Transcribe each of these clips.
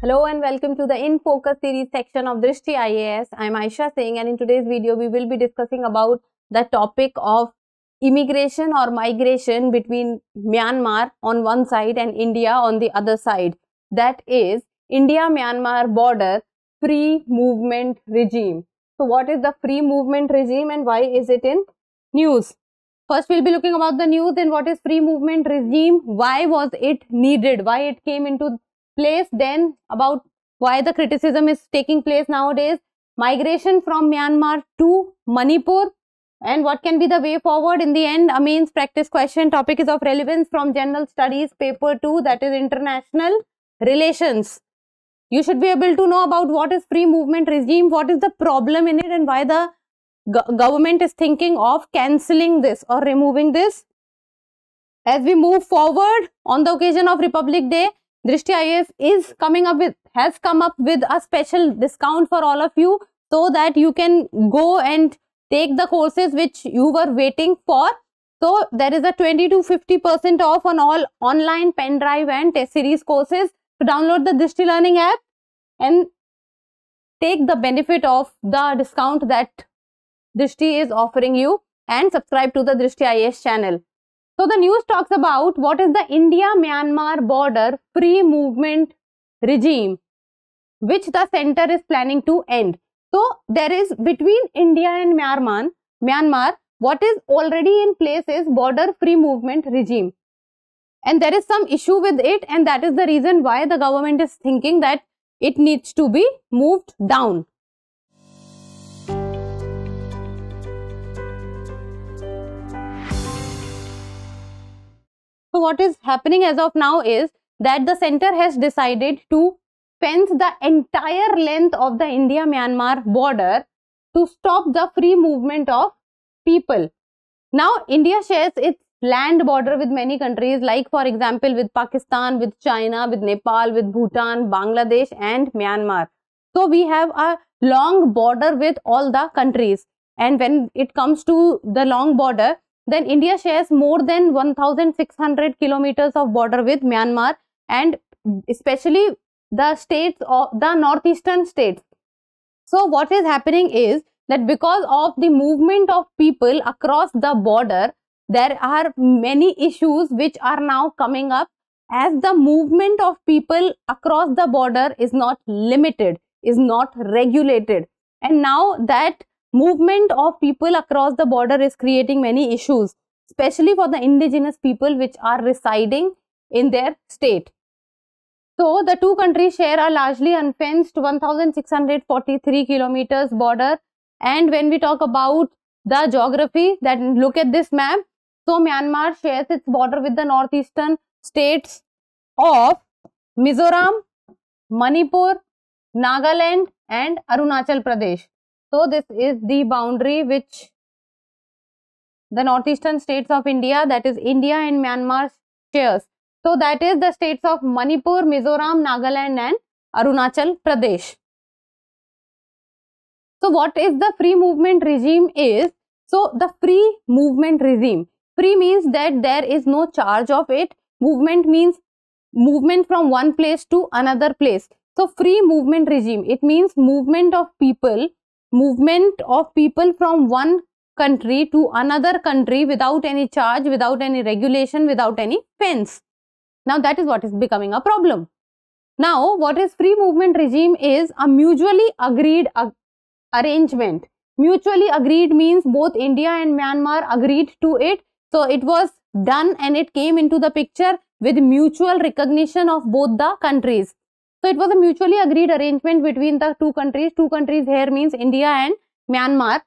Hello and welcome to the InFocus series section of Drishti IAS. I am Aisha Singh, and in today's video we will be discussing about the topic of immigration or migration between Myanmar on one side and India on the other side. That is India-Myanmar border free movement regime. So what is the free movement regime and why is it in news? First we'll be looking about the news and what is free movement regime, why was it needed, why it came into place, then about why the criticism is taking place nowadays, migration from Myanmar to Manipur and what can be the way forward. In the end, a mains practice question, topic is of relevance from General Studies paper 2, that is International Relations. You should be able to know about what is free movement regime, what is the problem in it and why the government is thinking of cancelling this or removing this. As we move forward on the occasion of Republic Day, Drishti IAS has come up with a special discount for all of you so that you can go and take the courses which you were waiting for. So there is a 20 to 50% off on all online pen drive and test series courses. So download the Drishti Learning app and take the benefit of the discount that Drishti is offering you and subscribe to the Drishti IAS channel. So the news talks about what is the India-Myanmar border free movement regime which the center is planning to end. So there is between India and Myanmar, what is already in place is border free movement regime. And there is some issue with it, and that is the reason why the government is thinking that it needs to be moved down. So what is happening as of now is that the center has decided to fence the entire length of the India-Myanmar border to stop the free movement of people. Now, India shares its land border with many countries, like for example with Pakistan, with China, with Nepal, with Bhutan, Bangladesh and Myanmar. So we have a long border with all the countries, and when it comes to the long border, then India shares more than 1,600 kilometers of border with Myanmar, and especially the states of the northeastern states. So what is happening is that because of the movement of people across the border, there are many issues which are now coming up, as the movement of people across the border is not limited, is not regulated, and now that movement of people across the border is creating many issues, especially for the indigenous people which are residing in their state. So the two countries share a largely unfenced 1,643 kilometers border, and when we talk about the geography, that look at this map. So Myanmar shares its border with the northeastern states of Mizoram, Manipur, Nagaland and Arunachal Pradesh. So this is the boundary which the northeastern states of India, that is India and Myanmar, shares. So that is the states of Manipur, Mizoram, Nagaland and Arunachal Pradesh. So what is the free movement regime is? So the free movement regime, free means that there is no charge of it. Movement means movement from one place to another place. So free movement regime, it means movement of people from one country to another country without any charge, without any regulation, without any fence. Now that is what is becoming a problem. Now what is free movement regime is a mutually agreed arrangement. Mutually agreed means both India and Myanmar agreed to it. So it was done and it came into the picture with mutual recognition of both the countries. So it was a mutually agreed arrangement between the two countries. Two countries here means India and Myanmar,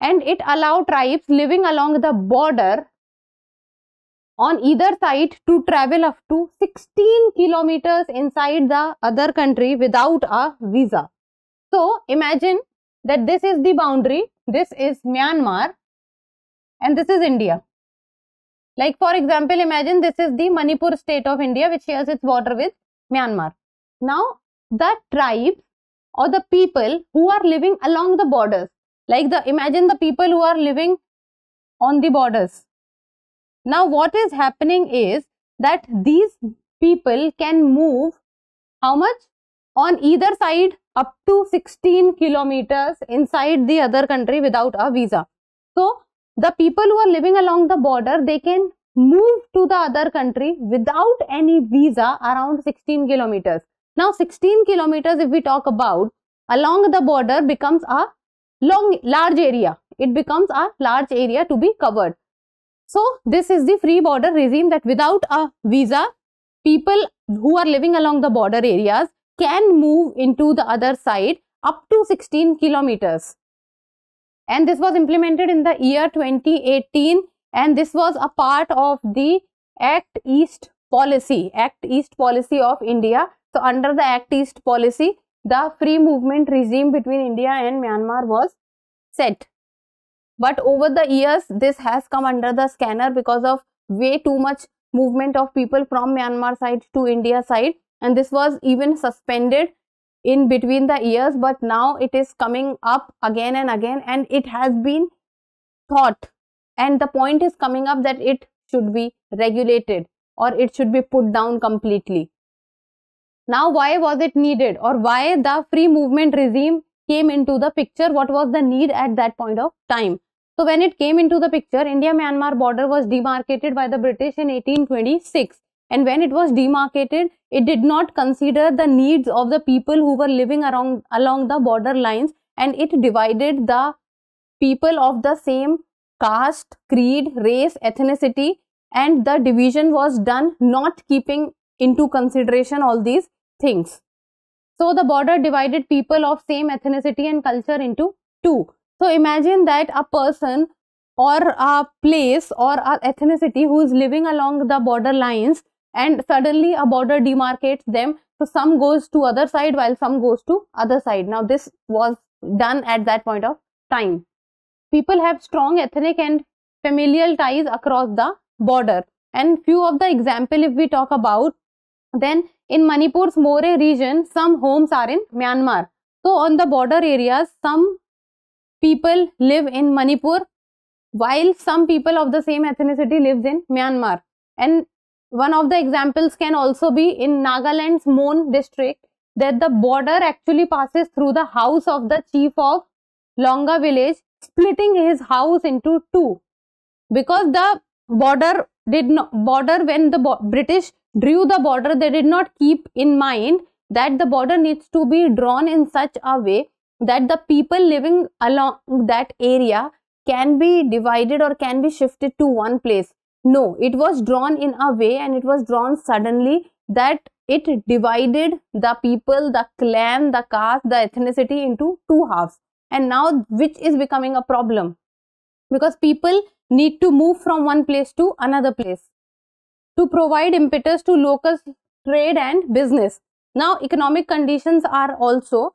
and it allowed tribes living along the border on either side to travel up to 16 kilometers inside the other country without a visa. So imagine that this is the boundary, this is Myanmar and this is India. Like for example, imagine this is the Manipur state of India which shares its border with Myanmar. Now the tribes or the people who are living along the borders, like imagine the people who are living on the borders. Now what is happening is that these people can move how much? on either side up to 16 kilometers inside the other country without a visa. So the people who are living along the border, they can move to the other country without any visa around 16 kilometers. Now 16 kilometers, if we talk about, along the border becomes a large area. It becomes a large area to be covered. So this is the free border regime, that without a visa, people who are living along the border areas can move into the other side up to 16 kilometers. And this was implemented in the year 2018, and this was a part of the Act East policy, Act East policy of India. So under the Act East policy, the free movement regime between India and Myanmar was set. But over the years, this has come under the scanner because of way too much movement of people from Myanmar side to India side, and this was even suspended in between the years, but now it is coming up again and again, and it has been thought, and the point is coming up that it should be regulated or it should be put down completely. Now, why was it needed, or why the free movement regime came into the picture? What was the need at that point of time? So when it came into the picture, India-Myanmar border was demarcated by the British in 1826. And when it was demarcated, it did not consider the needs of the people who were living along the border lines, and it divided the people of the same caste, creed, race, ethnicity, and the division was done not keeping into consideration all these things. So the border divided people of same ethnicity and culture into two. So imagine that a person or a place or a ethnicity who is living along the border lines, and suddenly a border demarcates them. So some goes to other side while some goes to other side. Now this was done at that point of time. People have strong ethnic and familial ties across the border. And few of the example if we talk about, then in Manipur's More region, some homes are in Myanmar. So on the border areas, some people live in Manipur while some people of the same ethnicity lives in Myanmar. And one of the examples can also be in Nagaland's Mon district, that the border actually passes through the house of the chief of Longa village, splitting his house into two. Because the border when the British drew the border, they did not keep in mind that the border needs to be drawn in such a way that the people living along that area can be divided or can be shifted to one place. No, it was drawn in a way, and it was drawn suddenly, that it divided the people, the clan, the caste, the ethnicity into two halves. And now which is becoming a problem, because people need to move from one place to another place to provide impetus to local trade and business. Now economic conditions are also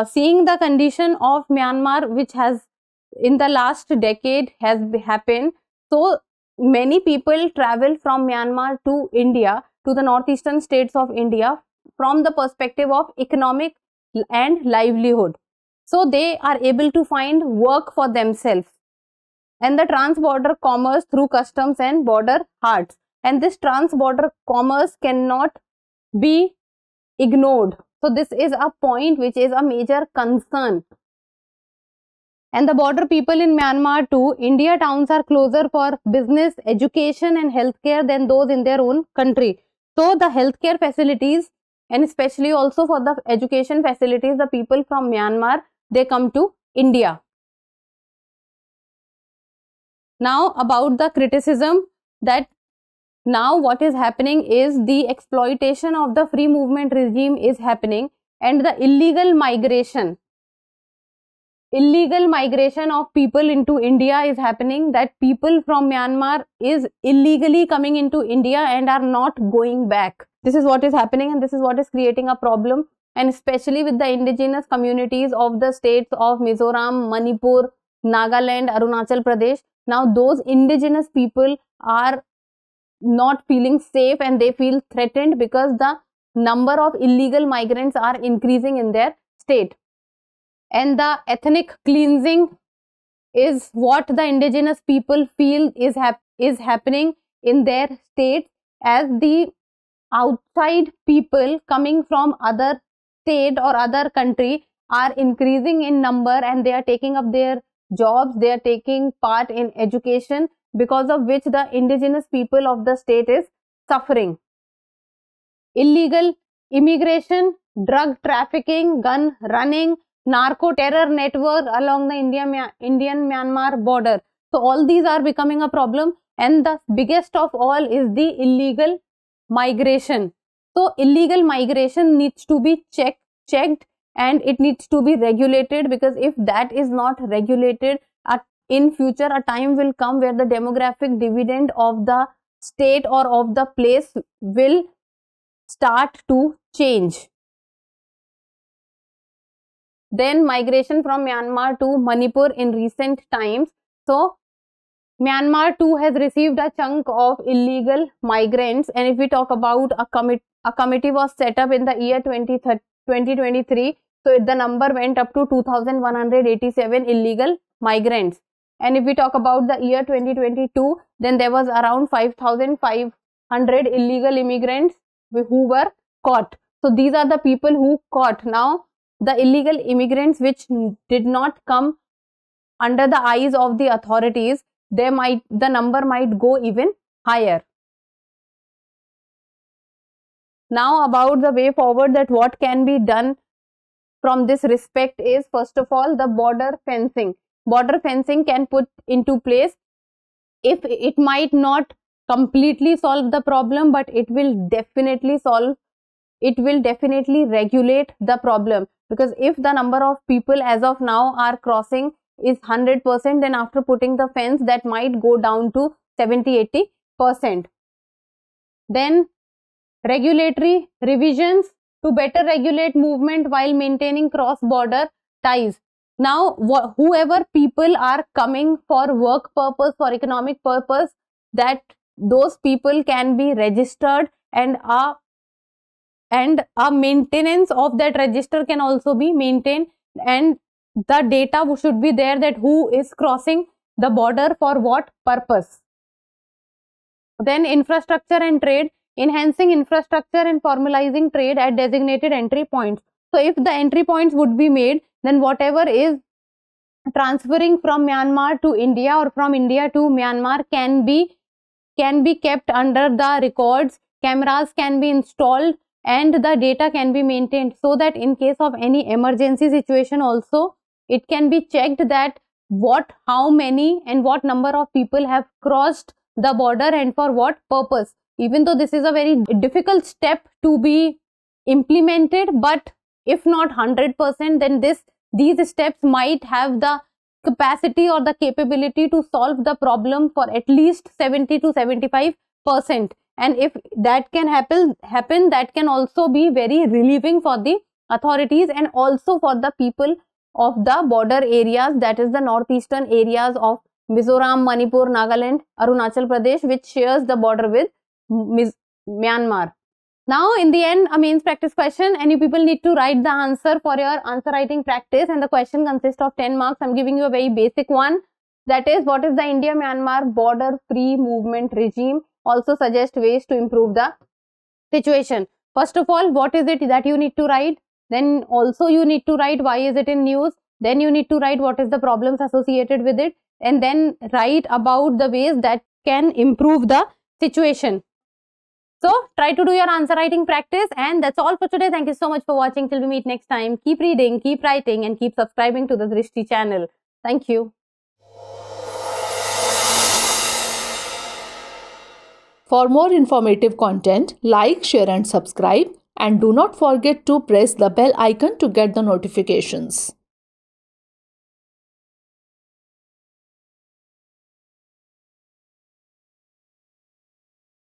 seeing the condition of Myanmar, which has in the last decade has happened. So many people travel from Myanmar to India, to the northeastern states of India, from the perspective of economic and livelihood. So they are able to find work for themselves. And the trans-border commerce through customs and border haats. And this trans-border commerce cannot be ignored. So this is a point which is a major concern. And the border people in Myanmar to India towns are closer for business, education and healthcare than those in their own country. So the healthcare facilities, and especially also for the education facilities, the people from Myanmar, they come to India. Now about the criticism, that now what is happening is the exploitation of the free movement regime is happening, and the illegal migration of people into India is happening, that people from Myanmar is illegally coming into India and are not going back. This is what is happening, and this is what is creating a problem, and especially with the indigenous communities of the states of Mizoram, Manipur, Nagaland, Arunachal Pradesh. Now those indigenous people are not feeling safe and they feel threatened because the number of illegal migrants are increasing in their state. And the ethnic cleansing is what the indigenous people feel is happening in their states, as the outside people coming from other state or other country are increasing in number and they are taking up their jobs, they are taking part in education, because of which the indigenous people of the state is suffering. Illegal immigration, drug trafficking, gun running, narco terror network along the Indian-Myanmar border. So all these are becoming a problem, and the biggest of all is the illegal migration. So illegal migration needs to be checked and it needs to be regulated, because if that is not regulated, in future a time will come where the demographic dividend of the state or of the place will start to change. Then migration from Myanmar to Manipur in recent times. So Myanmar too has received a chunk of illegal migrants, and if we talk about a committee was set up in the year 2023, so the number went up to 2,187 illegal migrants. And if we talk about the year 2022, then there was around 5,500 illegal immigrants who were caught. So these are the people who caught. Now the illegal immigrants which did not come under the eyes of the authorities, the number might go even higher. Now about the way forward, that what can be done from this respect is, first of all, the border fencing. Border fencing can put into place. If it might not completely solve the problem, but it will definitely regulate the problem, because if the number of people as of now are crossing is 100%, then after putting the fence, that might go down to 70-80%. Then regulatory revisions to better regulate movement while maintaining cross-border ties. Now whoever people are coming for work purpose, for economic purpose, that those people can be registered, and a maintenance of that register can also be maintained, and the data should be there that who is crossing the border for what purpose. Then infrastructure and trade, enhancing infrastructure and formalizing trade at designated entry points. So if the entry points would be made, then whatever is transferring from Myanmar to India or from India to Myanmar can be kept under the records, cameras can be installed, and the data can be maintained, so that in case of any emergency situation also, it can be checked that how many and what number of people have crossed the border and for what purpose. Even though this is a very difficult step to be implemented, but if not 100%, then these steps might have the capacity or the capability to solve the problem for at least 70-75%. And if that can happen, that can also be very relieving for the authorities and also for the people of the border areas, that is the northeastern areas of Mizoram, Manipur, Nagaland, Arunachal Pradesh, which shares the border with Myanmar. Now in the end, a mains practice question, and you people need to write the answer for your answer writing practice, and the question consists of 10 marks. I am giving you a very basic one, that is, what is the India-Myanmar border free movement regime? Also suggest ways to improve the situation. First of all, what is it that you need to write? Then also you need to write why is it in news. Then you need to write what is the problems associated with it, and then write about the ways that can improve the situation. So try to do your answer writing practice, and that's all for today. Thank you so much for watching. Till we meet next time, keep reading, keep writing, and keep subscribing to the Drishti channel. Thank you. For more informative content, like, share and subscribe, and do not forget to press the bell icon to get the notifications.